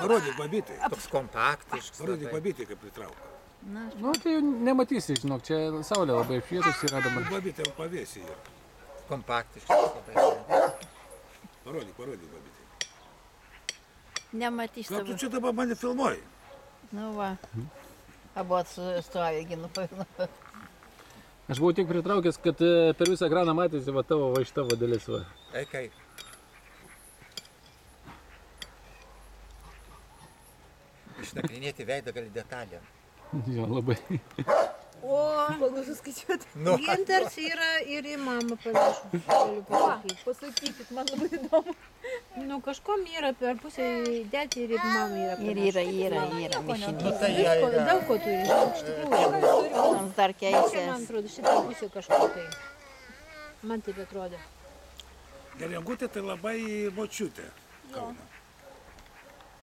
Parodyk babytį. Toks kompaktiškas. Parodyk babytį, kaip pritraukia. Nu, tai jau nematysi, žinok, čia saulė labai apšvietus yra dabar. Babytė jau pavėsi yra. Kompaktiškas. Parodyk babytį. Nematys Gal tu tavo. čia dabar mane filmuoji? Nu va. Abu atstovė, ginu pavilą. Aš buvau tiek pritraukęs, kad per visą ekraną matėsi va tavo va šita dalis va. Kaip. Išnagrinėti veidą gali detalę. Jo, labai. O, galiu suskaičiuoti. Nu. Gintars yra ir į mamą panašu. Galiu pasakyti. Pasakykit, man labai įdomu. Nu, kažkom yra per pusę dėti ir į mamą yra Ir panašu. yra Nu, mišinys. tai Visko, daug ko turi, iš tikrųjų. Mums dar Čia, man keisės. atrodo, šitą pusę kažko tai. Man taip atrodo. Gerengutė tai labai močiutė. Kaune.